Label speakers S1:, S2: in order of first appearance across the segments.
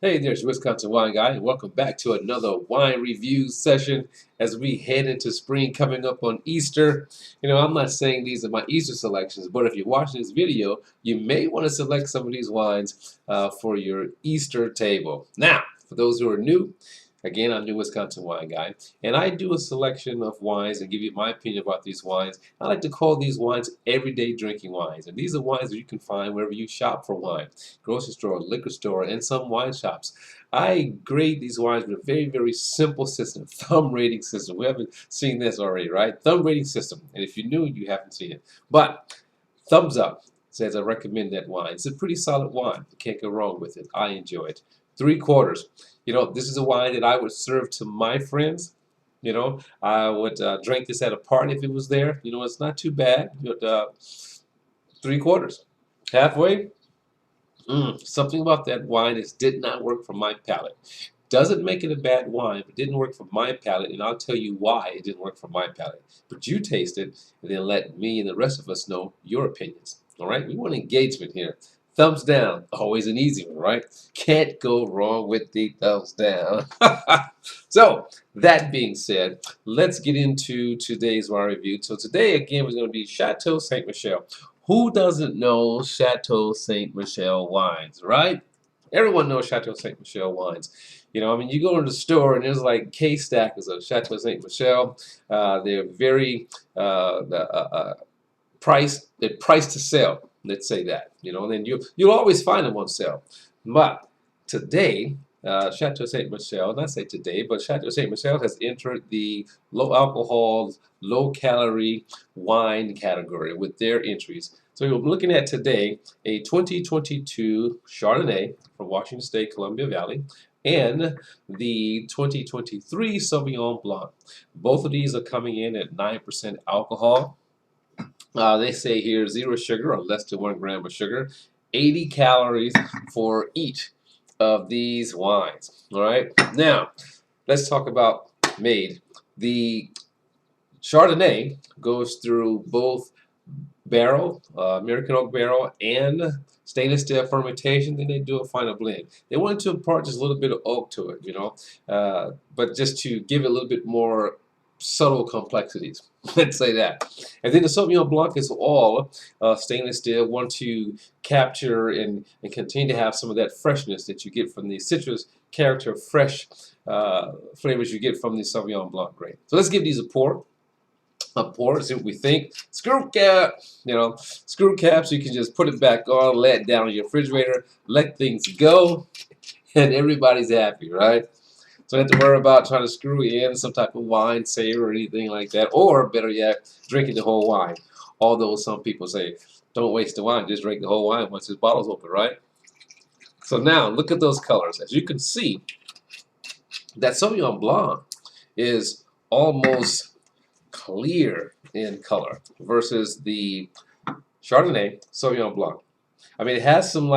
S1: Hey, there's Wisconsin Wine Guy, and welcome back to another wine review session as we head into spring coming up on Easter. I'm not saying these are my Easter selections, but if you're watching this video, you may want to select some of these wines for your Easter table. Now, for those who are new, again, I'm new Wisconsin Wine Guy, and I do a selection of wines and give you my opinion about these wines. I like to call these wines everyday drinking wines, and these are wines that you can find wherever you shop for wine, grocery store, liquor store, and some wine shops. I grade these wines with a very, very simple system, thumb rating system. We haven't seen this already, right? Thumb rating system, and if you're new, you haven't seen it. But thumbs up says I recommend that wine. It's a pretty solid wine. You can't go wrong with it. I enjoy it. 3/4. This is a wine that I would serve to my friends. I would drink this at a party if it was there. It's not too bad. But 3/4. Halfway. Something about that wine is did not work for my palate. Doesn't make it a bad wine, but didn't work for my palate, and I'll tell you why it didn't work for my palate. But you taste it, and then let me and the rest of us know your opinions. All right? We want engagement here. Thumbs down, always an easy one, right? Can't go wrong with the thumbs down. So, that being said, let's get into today's wine review. So today, again, was going to be Chateau Saint Michelle. Who doesn't know Chateau Saint Michelle wines, right? Everyone knows Chateau Saint Michelle wines. You go into the store and there's like case stackers of Chateau Saint Michelle. They're very they're priced to sell. Let's say that. And then you'll always find them on sale. But today, Chateau Saint Michelle, not say today, but Chateau Saint Michelle has entered the low alcohol, low calorie wine category with their entries. So we're looking at today a 2022 Chardonnay from Washington State, Columbia Valley, and the 2023 Sauvignon Blanc. Both of these are coming in at 9% alcohol. They say here 0 sugar or less than 1 gram of sugar, 80 calories for each of these wines. All right, now let's talk about made. The Chardonnay goes through both barrel, American oak barrel, and stainless steel fermentation. Then they do a final blend. They wanted to impart just a little bit of oak to it, but just to give it a little bit more subtle complexities. Let's say that. And then the Sauvignon Blanc is all stainless steel. Want to capture and continue to have some of that freshness that you get from the citrus character, fresh flavors you get from the Sauvignon Blanc grape. So let's give these a pour. See what we think. Screw cap, screw cap, so you can just put it back on, let it down in your refrigerator, let things go, and everybody's happy, right? So you don't have to worry about trying to screw in some type of wine saver or anything like that, or better yet, drinking the whole wine. Although some people say, don't waste the wine, just drink the whole wine once this bottle's open, right? So now, look at those colors. As you can see, that Sauvignon Blanc is almost clear in color versus the Chardonnay Sauvignon Blanc. I mean, it has some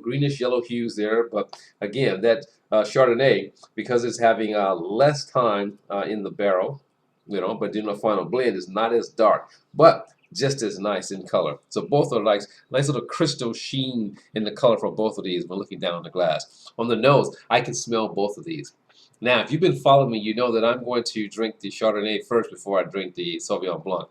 S1: greenish yellow hues there, but again, that Chardonnay, because it's having less time in the barrel, but the final blend is not as dark, but just as nice in color. So both are nice little crystal sheen in the color for both of these when looking down the glass. On the nose, I can smell both of these. Now, if you've been following me, you know that I'm going to drink the Chardonnay first before I drink the Sauvignon Blanc.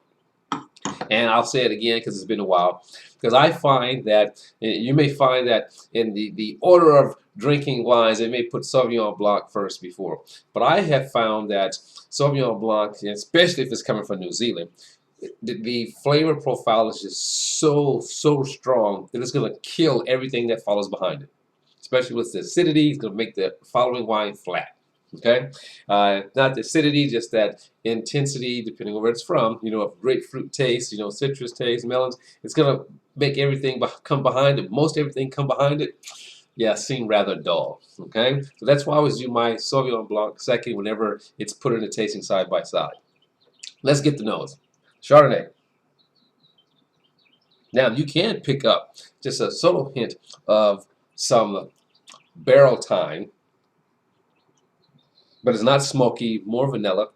S1: And I'll say it again because it's been a while. Because I find that, you may find that in the order of drinking wines, they may put Sauvignon Blanc first before. But I have found that Sauvignon Blanc, especially if it's coming from New Zealand, the flavor profile is just so strong that it's going to kill everything that follows behind it. Especially with the acidity, it's going to make the following wine flat. Okay, not the acidity, just that intensity, depending on where it's from. Of grapefruit taste, citrus taste, melons. It's gonna make everything come behind it. Most everything come behind it. Yeah, seem rather dull. Okay, so that's why I always do my Sauvignon Blanc second whenever it's put in the tasting side by side. Let's get the nose. Chardonnay. Now you can pick up just a subtle hint of some barrel thyme. But it's not smoky, more vanilla.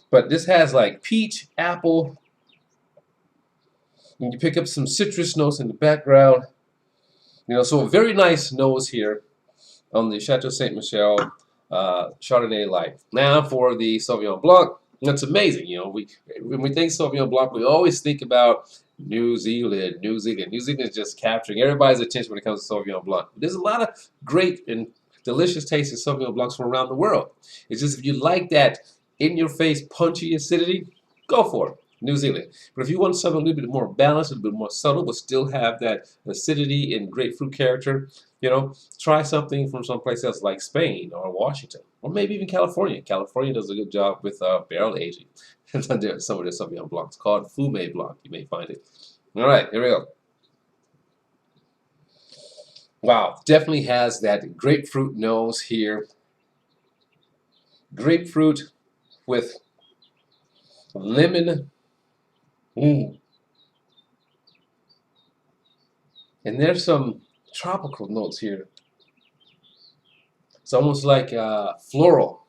S1: But this has like peach, apple, and you pick up some citrus notes in the background. So a very nice nose here. on the Chateau Saint Michelle Chardonnay Light. Now for the Sauvignon Blanc, that's amazing. You know, when we think Sauvignon Blanc, we always think about New Zealand. New Zealand. New Zealand is just capturing everybody's attention when it comes to Sauvignon Blanc. There's a lot of great and delicious tasting Sauvignon Blancs from around the world. It's just if you like that in-your-face, punchy acidity, go for it. New Zealand. But if you want something a little bit more balanced, a little bit more subtle, but still have that acidity and grapefruit character, you know, try something from someplace else like Spain or Washington, or maybe even California. California does a good job with barrel aging. Some of their Sauvignon Blancs called Fume Blanc. You may find it. All right, here we go. Wow, definitely has that grapefruit nose here. Grapefruit with lemon. And there's some tropical notes here. It's almost like floral.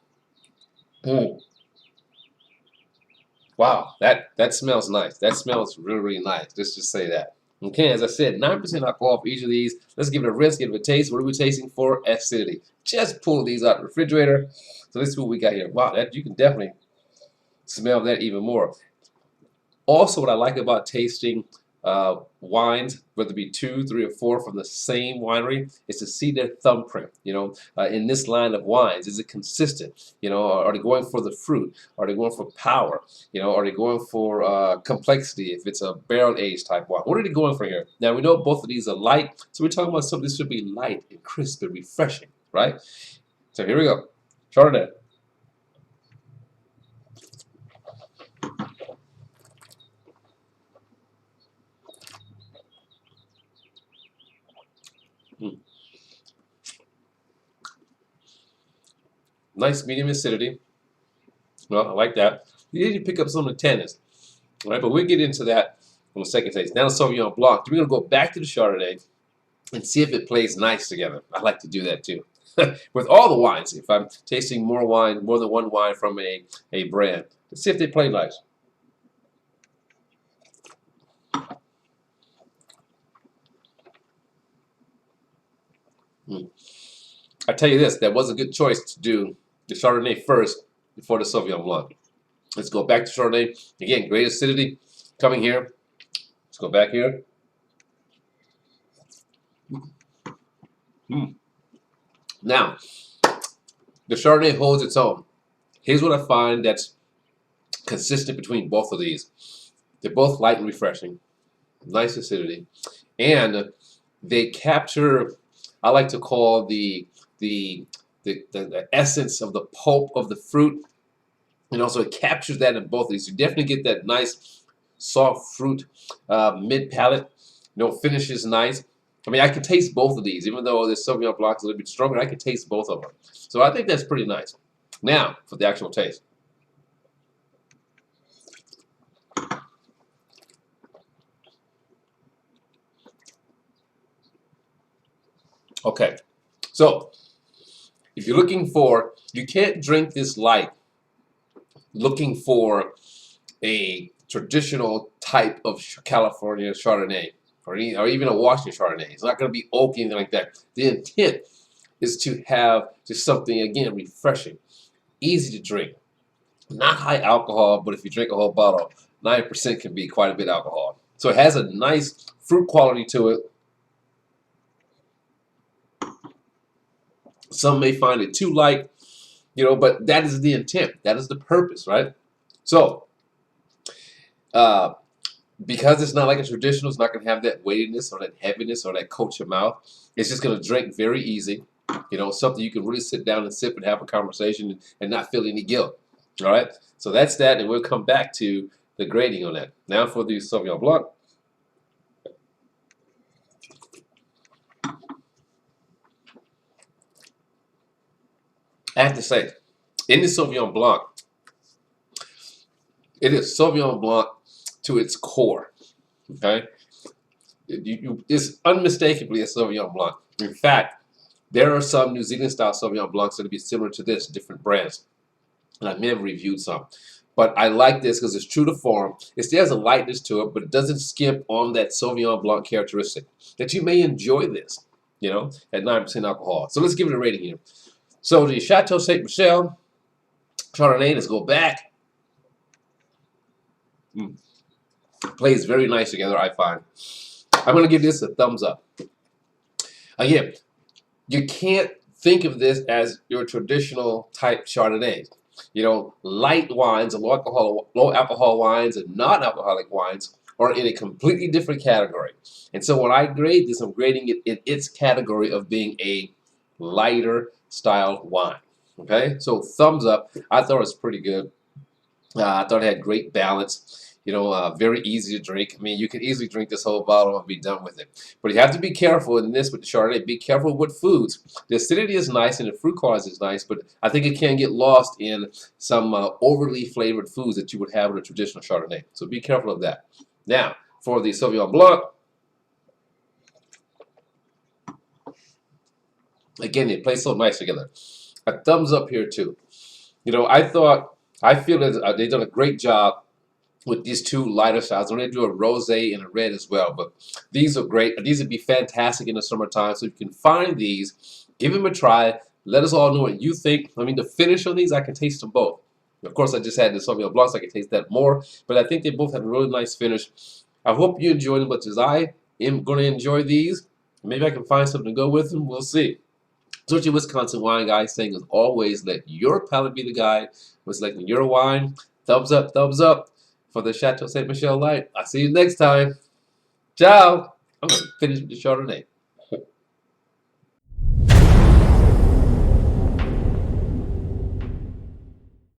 S1: Wow, that smells nice. That smells really, really nice. Let's just say that. Okay, as I said, 9% alcohol for each of these. Let's give it a rinse, give it a taste. What are we tasting for? Acidity. Just pull these out of the refrigerator. So let's see what we got here. Wow, that you can definitely smell that even more. Also, what I like about tasting wines, whether it be 2, 3, or 4 from the same winery, is to see their thumbprint. You know, in this line of wines, is it consistent? You know, are they going for the fruit? Are they going for power? You know, are they going for complexity? If it's a barrel-aged type wine, what are they going for here? Now we know both of these are light, so we're talking about something that should be light and crisp and refreshing, right? So here we go, Chardonnay. Nice medium acidity. Well, I like that. You need to pick up some of the tannins. All right, but we'll get into that on the second taste. Now the Sauvignon Blanc. We're going to go back to the Chardonnay and see if it plays nice together. I like to do that too. With all the wines, if I'm tasting more wine, more than one wine from a brand, let's see if they play nice. I tell you this, that was a good choice to do the Chardonnay first before the Sauvignon Blanc. Let's go back to Chardonnay. Again, great acidity coming here. Let's go back here. Now, the Chardonnay holds its own. Here's what I find that's consistent between both of these. They're both light and refreshing. Nice acidity. And they capture, I like to call the essence of the pulp of the fruit, and also it captures that in both of these. You definitely get that nice soft fruit mid palate. You know, finishes nice. I mean, I can taste both of these, even though the Sauvignon Blanc is a little bit stronger. I can taste both of them, so I think that's pretty nice. Now for the actual taste. Okay, so if you're looking for, you can't drink this light looking for a traditional type of California Chardonnay or even a Washington Chardonnay. It's not going to be oaky, anything like that. The intent is to have just something, again, refreshing, easy to drink, not high alcohol, but if you drink a whole bottle, 9% can be quite a bit of alcohol. So it has a nice fruit quality to it. Some may find it too light, you know, but that is the intent. That is the purpose, right? So, because it's not like a traditional, it's not going to have that weightiness or that heaviness or that coat your mouth. It's just going to drink very easy. You know, something you can really sit down and sip and have a conversation and not feel any guilt. All right? So that's that, and we'll come back to the grading on that. Now for the Sauvignon Blanc. I have to say, in the Sauvignon Blanc, it is Sauvignon Blanc to its core. Okay, it's unmistakably a Sauvignon Blanc. In fact, there are some New Zealand style Sauvignon Blancs that will be similar to this, different brands, and I may have reviewed some. But I like this because it's true to form. It still has a lightness to it, but it doesn't skimp on that Sauvignon Blanc characteristic. That you may enjoy this. you know, at 9% alcohol. So let's give it a rating here. So the Chateau Ste. Michelle Chardonnay, let's go back. Plays very nice together, I find. I'm going to give this a thumbs up. Again, you can't think of this as your traditional type Chardonnay. You know, light wines, low alcohol wines, and non-alcoholic wines are in a completely different category. And so when I grade this, I'm grading it in its category of being a lighter style wine. Okay, so thumbs up. I thought it was pretty good. I thought it had great balance. You know, very easy to drink. I mean, you can easily drink this whole bottle and be done with it. But you have to be careful in this with the Chardonnay. Be careful with foods. The acidity is nice and the fruit quality is nice, but I think it can get lost in some overly flavored foods that you would have in a traditional Chardonnay. So be careful of that. Now, for the Sauvignon Blanc, again, they play so nice together. A thumbs up here too. You know, I feel that they've done a great job with these two lighter styles. I'm going to do a rosé and a red as well, but these are great. These would be fantastic in the summertime. So if you can find these, give them a try. Let us all know what you think. I mean, the finish on these, I can taste them both. Of course, I just had the Sauvignon Blanc, so I can taste that more, but I think they both have a really nice finish. I hope you enjoy them, but as I am going to enjoy these, maybe I can find something to go with them. We'll see. So it's your Wisconsin wine guy saying, as always, let your palate be the guide when selecting your wine. Thumbs up for the Chateau Ste. Michelle Light. I'll see you next time. Ciao. I'm going to finish with the Chardonnay.